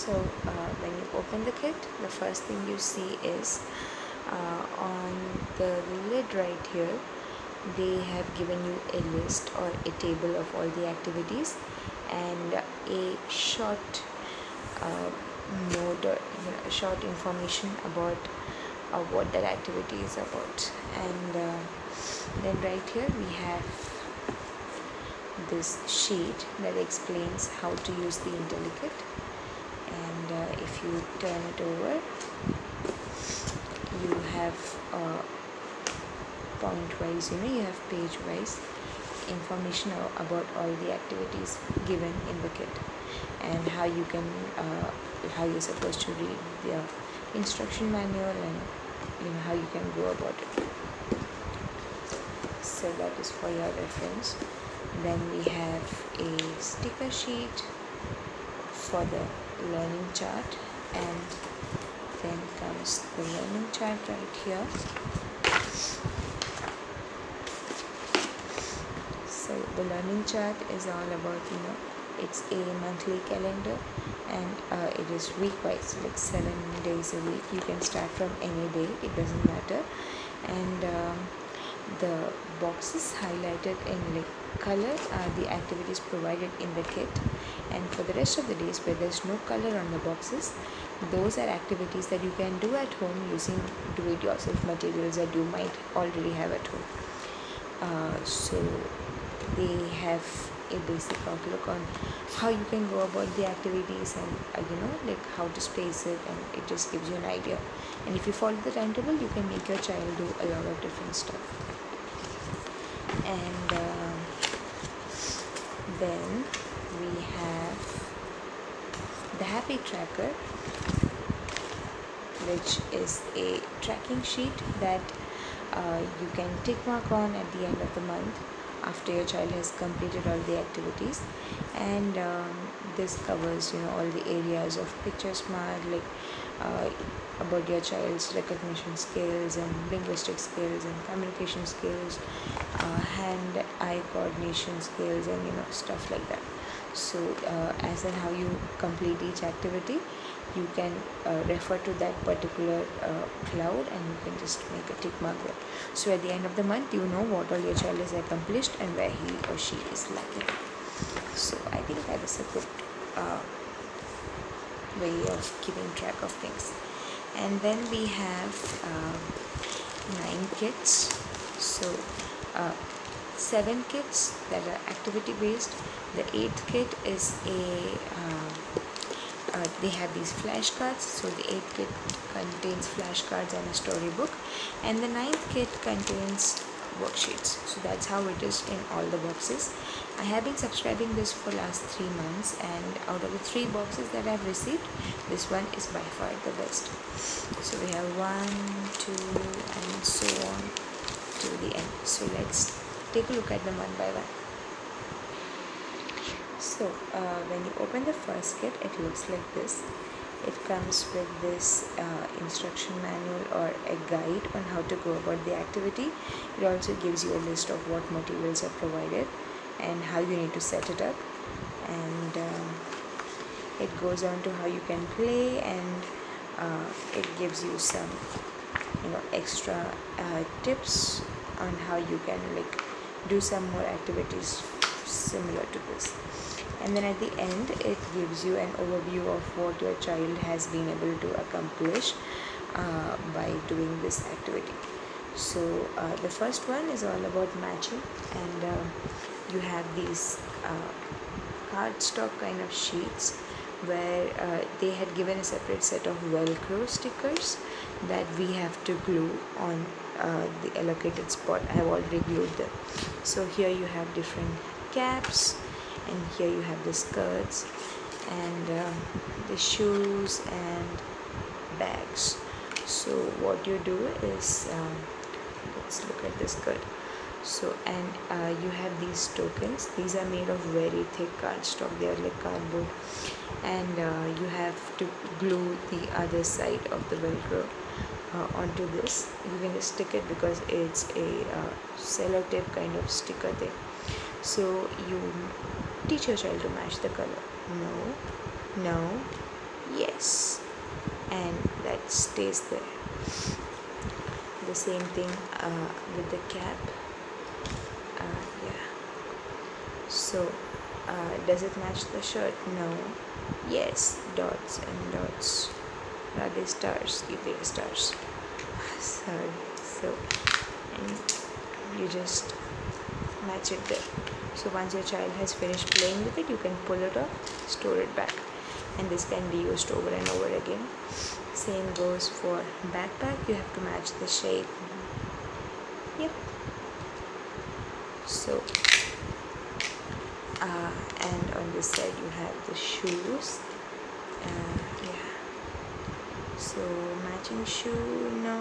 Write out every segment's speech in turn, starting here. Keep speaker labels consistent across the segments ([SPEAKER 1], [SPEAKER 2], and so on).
[SPEAKER 1] So when you open the kit, the first thing you see is on the lid right here, they have given you a list or a table of all the activities and a short note or short information about what that activity is about. And then right here we have this sheet that explains how to use the Intellikit. And if you turn it over, you have point wise, you have page wise information about all the activities given in the kit and how you can how you're supposed to read the instruction manual and how you can go about it. So that is for your reference. Then we have a sticker sheet for the learning chart, and then comes the learning chart right here. So the learning chart is all about it's a monthly calendar, and it is week wise, like 7 days a week. You can start from any day, it doesn't matter. And the boxes highlighted in color are the activities provided in the kit, and for the rest of the days where there's no color on the boxes, those are activities that you can do at home using do-it-yourself materials that you might already have at home. So they have a basic outlook on how you can go about the activities and like how to space it, and it just gives you an idea. And if you follow the timetable, you can make your child do a lot of different stuff. And then we have the happy tracker, which is a tracking sheet that you can tick mark on at the end of the month after your child has completed all the activities. And this covers all the areas of picture smart, like about your child's recognition skills and linguistic skills and communication skills, hand-eye coordination skills, and stuff like that. So as in how you complete each activity, you can refer to that particular cloud, and you can just make a tick mark there. So at the end of the month, you know what all your child has accomplished and where he or she is lacking. So I think that is a good way of keeping track of things. And then we have 9 kits. So 7 kits that are activity based. The 8th kit is they have these flashcards. So the 8th kit contains flashcards and a storybook, and the 9th kit contains worksheets. So that's how it is in all the boxes. I have been subscribing this for last 3 months, and out of the 3 boxes that I've received, this one is by far the best. So we have 1, 2, and so on to the end. So let's take a look at them one by one. So when you open the first kit, it looks like this. It comes with this instruction manual or a guide on how to go about the activity. It also gives you a list of what materials are provided and how you need to set it up. And it goes on to how you can play, and it gives you some extra tips on how you can do some more activities similar to this. And then at the end, it gives you an overview of what your child has been able to accomplish by doing this activity. So the first one is all about matching, and you have these cardstock kind of sheets where they had given a separate set of Velcro stickers that we have to glue on the allocated spot. I have already glued them. So here you have different caps, and here you have the skirts and the shoes and bags. So what you do is let's look at the skirt. So and you have these tokens. These are made of very thick cardstock. They are like cardboard, and you have to glue the other side of the Velcro onto this. You can just stick it because it's a sellotape kind of sticker thing. So you teach your child to match the color. No, yes, and that stays there. The same thing with the cap. Yeah, so does it match the shirt? No. Yes, dots and dots. Are they stars? If they are stars. Sorry. So, and you just match it there. So once your child has finished playing with it, you can pull it off, store it back, and this can be used over and over again. Same goes for backpack. You have to match the shape. Yep. So and on this side you have the shoes. Yeah, so matching shoe, no,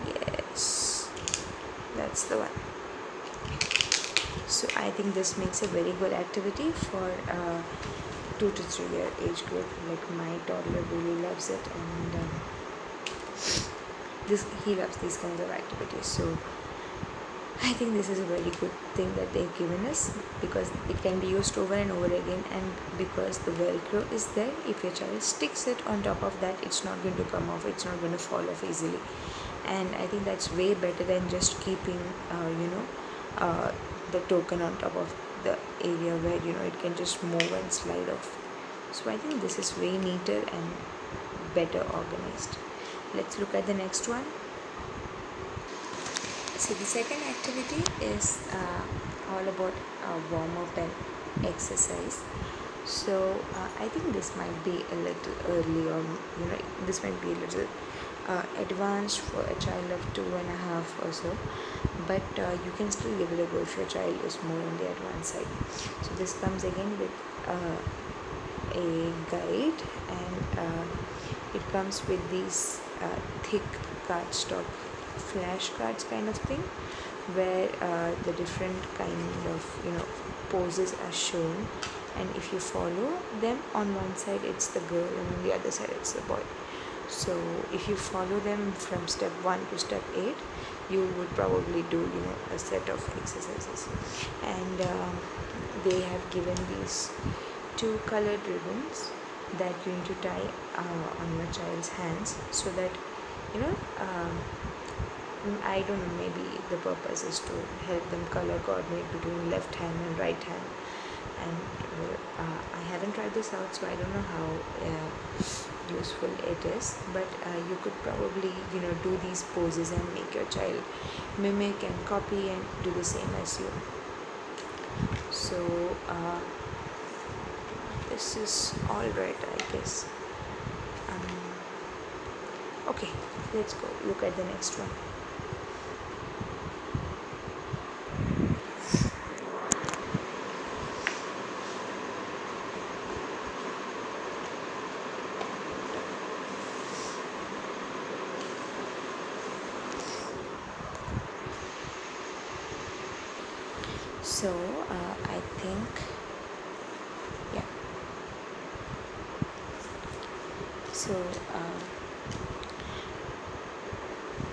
[SPEAKER 1] yes, that's the one. So I think this makes a very good activity for 2 to 3 year age group. Like my toddler really loves it, and he loves these kinds of activities. So I think this is a very good thing that they've given us, because it can be used over and over again, and because the velcro is there, if your child sticks it on top of that, it's not going to come off, it's not going to fall off easily. And I think that's way better than just keeping the token on top of the area where it can just move and slide off. So I think this is way neater and better organized. Let's look at the next one. So the second activity is all about warm-up and exercise. So I think this might be a little early, or this might be a little advanced for a child of 2.5 or so, but you can still give it a go if your child is more on the advanced side. So this comes again with a guide, and it comes with these thick cardstock flashcards kind of thing, where the different kind of poses are shown, and if you follow them, on one side it's the girl and on the other side it's the boy. So if you follow them from step 1 to step 8, you would probably do a set of exercises. And they have given these 2 colored ribbons that you need to tie on your child's hands, so that I don't know, maybe the purpose is to help them color coordinate between left hand and right hand. And I haven't tried this out, so I don't know how useful it is, but you could probably do these poses and make your child mimic and copy and do the same as you. So this is all right, I guess. Okay, let's go look at the next one. So I think, yeah. So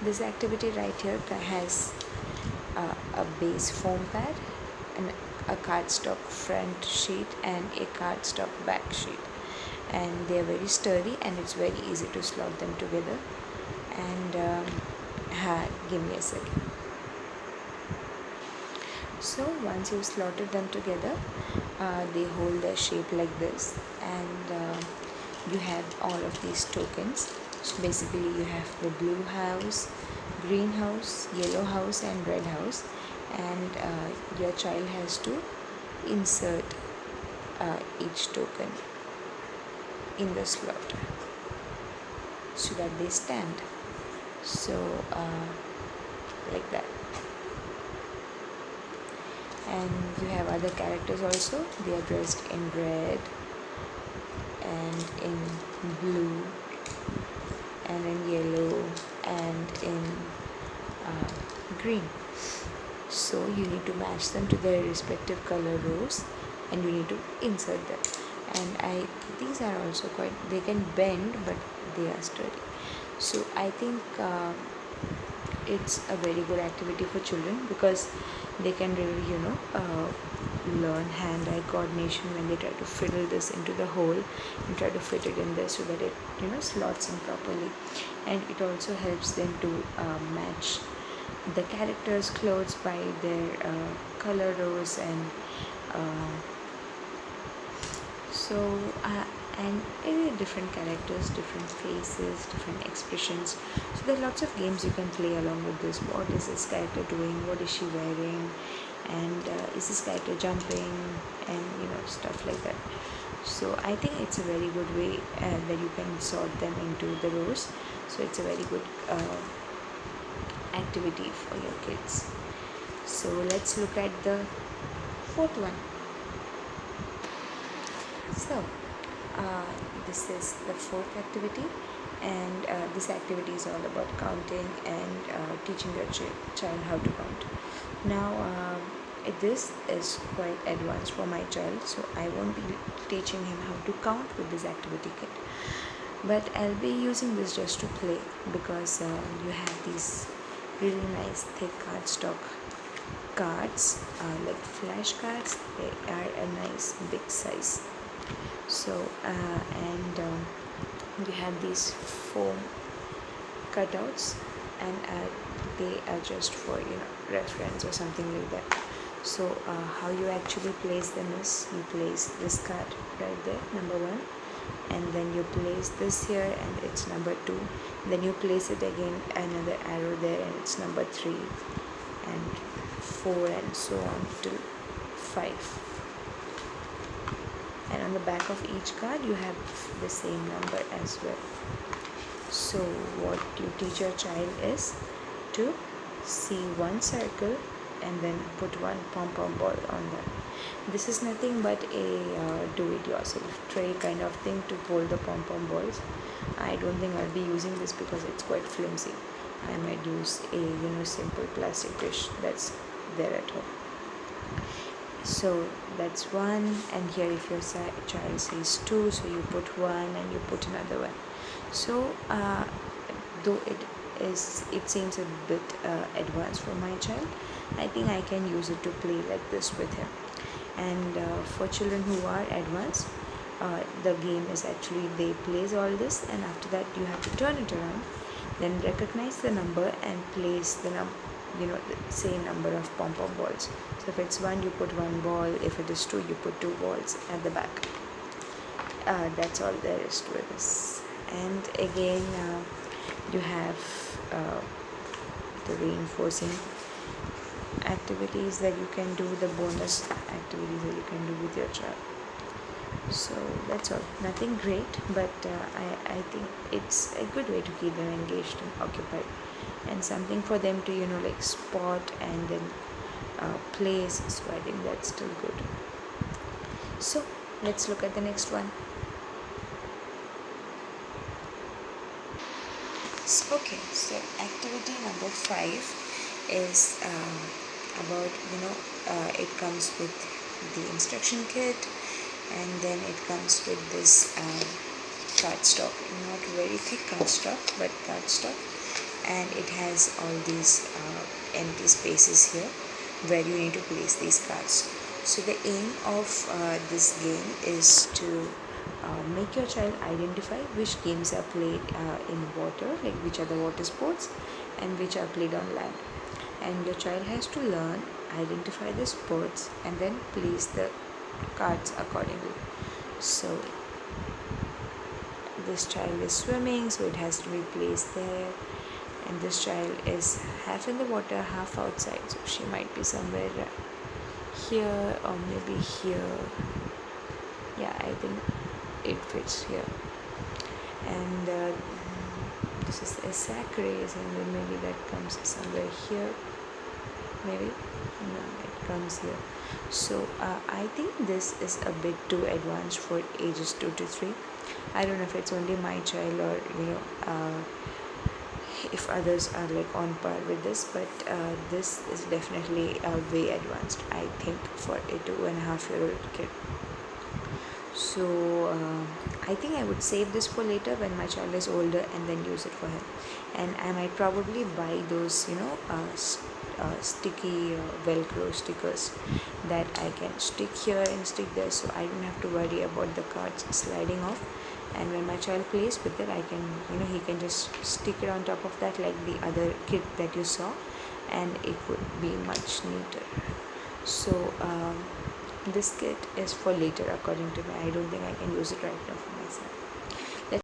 [SPEAKER 1] this activity right here has a base foam pad, and a cardstock front sheet and a cardstock back sheet, and they are very sturdy, and it's very easy to slot them together. And give me a second. So once you've slotted them together, they hold their shape like this, and you have all of these tokens. So basically you have the blue house, green house, yellow house and red house, and your child has to insert each token in the slot so that they stand. So like that. And you have other characters also. They are dressed in red and in blue and in yellow and in green. So you need to match them to their respective color rows, and you need to insert them. And these are also quite, they can bend, but they are sturdy. So I think it's a very good activity for children, because they can really learn hand-eye coordination when they try to fiddle this into the hole and try to fit it in there so that it slots in properly. And it also helps them to match the characters' clothes by their color rows and uh, so and different characters, different faces, different expressions. So there are lots of games you can play along with this. What is this character doing? What is she wearing? And is this character jumping? And stuff like that. So I think it's a very good way that you can sort them into the rows. So it's a very good activity for your kids. So let's look at the fourth one. So this is the fourth activity, and this activity is all about counting and teaching your child how to count. Now this is quite advanced for my child, so I won't be teaching him how to count with this activity kit, but I'll be using this just to play, because you have these really nice thick cardstock cards, like flash cards. They are a nice big size. So and you have these foam cutouts, and they are just for reference or something like that. So how you actually place them is, you place this card right there, number 1, and then you place this here and it's number 2, then you place it again, another arrow there, and it's number 3 and 4 and so on till 5. And on the back of each card you have the same number as well. So what you teach your child is to see one circle and then put one pom-pom ball on that. This is nothing but a do-it-yourself tray kind of thing to hold the pom-pom balls. I don't think I'll be using this because it's quite flimsy. I might use a simple plastic dish that's there at home. So that's 1, and here if your child says 2, so you put 1 and you put another one. So though it seems a bit advanced for my child, I think I can use it to play like this with him. And for children who are advanced, the game is actually, they place all this, and after that you have to turn it around, then recognize the number and place the the same number of pom-pom balls. So if it's 1, you put 1 ball. If it is 2, you put 2 balls at the back. That's all there is to this. And again you have the reinforcing activities that you can do, the bonus activities that you can do with your child. So that's all, nothing great, but I think it's a good way to keep them engaged and occupied, and something for them to like spot and then place. So I think that's still good. So let's look at the next one. Okay, so activity number 5 is about it comes with the instruction kit, and then it comes with this cardstock, not very thick cardstock but cardstock, and it has all these empty spaces here where you need to place these cards. So the aim of this game is to make your child identify which games are played in water, like which are the water sports and which are played on land. And your child has to learn, identify the sports, and then place the cards accordingly. So this child is swimming, so it has to be placed there, and this child is half in the water, half outside, so she might be somewhere here or maybe here. Yeah, I think it fits here. And this is a sack race, and then maybe that comes somewhere here, maybe no, it comes here. So I think this is a bit too advanced for ages 2 to 3. I don't know if it's only my child or if others are like on par with this, but this is definitely way advanced, I think, for a 2.5-year-old kid. So I think I would save this for later when my child is older, and then use it for him. And I might probably buy those sticky velcro stickers that I can stick here and stick there, so I don't have to worry about the cards sliding off. And when my child plays with it, I can, he can just stick it on top of that like the other kit that you saw, and it would be much neater. So this kit is for later according to me. I don't think I can use it right now for myself.